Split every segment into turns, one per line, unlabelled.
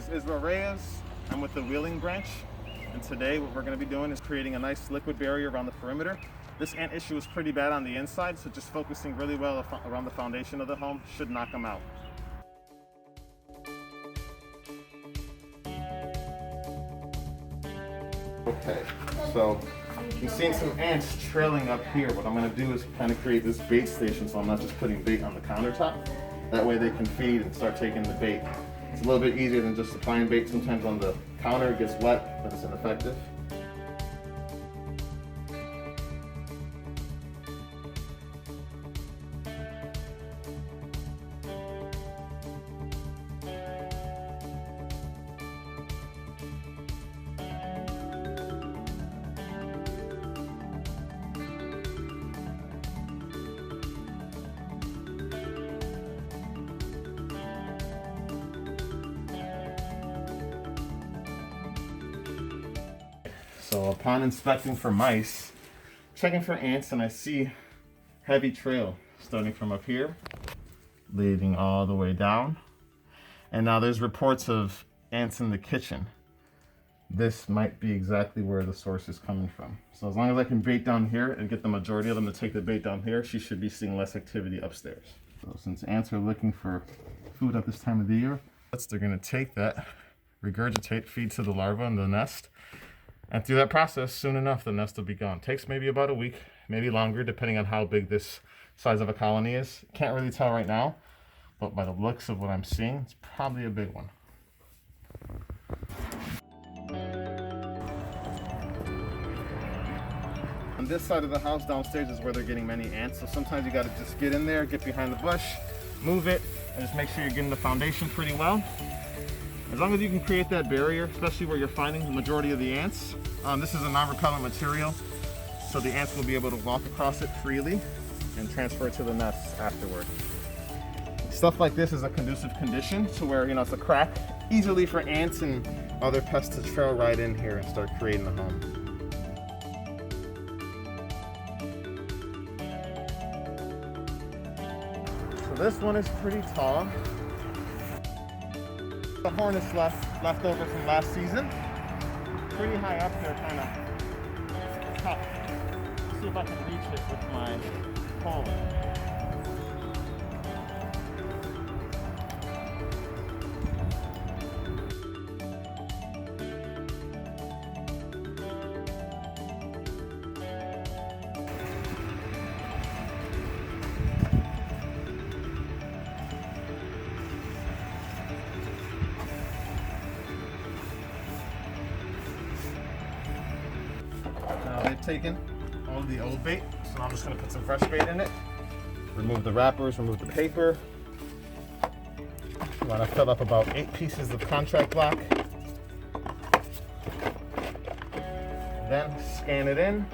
is Israel Reyes. I'm with the Wheeling branch, and today what we're going to be doing is creating a nice liquid barrier around the perimeter. This ant issue is pretty bad on the inside, so just focusing really well around the foundation of the home should knock them out. Okay, so you're seeing some ants trailing up here. What I'm going to do is kind of create this bait station, so I'm not just putting bait on the countertop. That way they can feed and start taking the bait. It's a little bit easier than just applying bait. Sometimes on the counter it gets wet, but it's ineffective. So upon inspecting for mice, checking for ants, and I see heavy trail starting from up here, leading all the way down. And now there's reports of ants in the kitchen. This might be exactly where the source is coming from. So as long as I can bait down here and get the majority of them to take the bait down here, she should be seeing less activity upstairs. So since ants are looking for food at this time of the year, they're gonna take that, regurgitate, feed to the larva in the nest. And through that process, soon enough, the nest will be gone. Takes maybe about a week, maybe longer, depending on how big this size of a colony is. Can't really tell right now, but by the looks of what I'm seeing, it's probably a big one. On this side of the house downstairs is where they're getting many ants, so sometimes you gotta just get in there, get behind the bush, move it, and just make sure you're getting the foundation pretty well. As long as you can create that barrier, especially where you're finding the majority of the ants. This is a non-repellent material, so the ants will be able to walk across it freely and transfer it to the nests afterward. Stuff like this is a conducive condition to where, it's a crack, easily for ants and other pests to trail right in here and start creating a home. So this one is pretty tall. The hornets left over from last season. Pretty high up there, kind of top. Let's see if I can reach it with my pole. They've taken all of the old bait, so now I'm just going to put some fresh bait in it. Remove the wrappers, remove the paper. I'm going to fill up about 8 pieces of contract block. Then scan it in.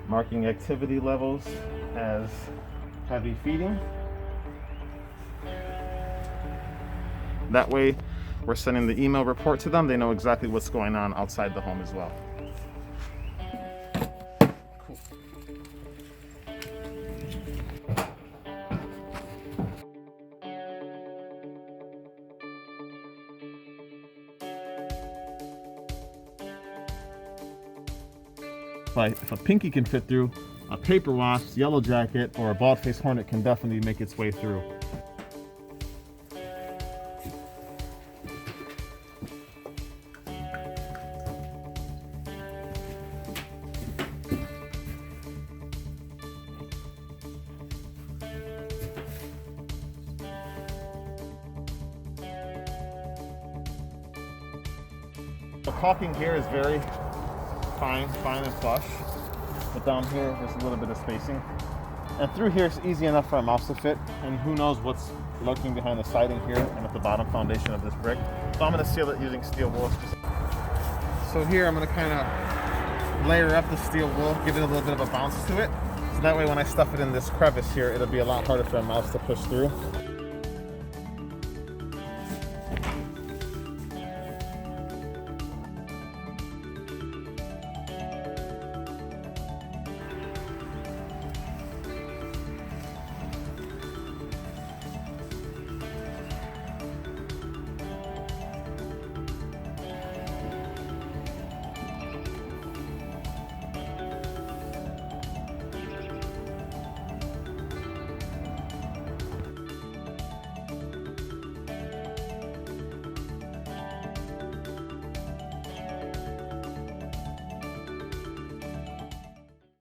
Marking activity levels as heavy feeding. That way, we're sending the email report to them. They know exactly what's going on outside the home as well. Cool. If a pinky can fit through, a paper wasp, yellow jacket, or a bald-faced hornet can definitely make its way through. The caulking here is very fine and flush, but down here there's a little bit of spacing. And through here it's easy enough for a mouse to fit, and who knows what's lurking behind the siding here and at the bottom foundation of this brick. So I'm going to seal it using steel wool. So here I'm going to kind of layer up the steel wool, give it a little bit of a bounce to it. So that way when I stuff it in this crevice here, it'll be a lot harder for a mouse to push through.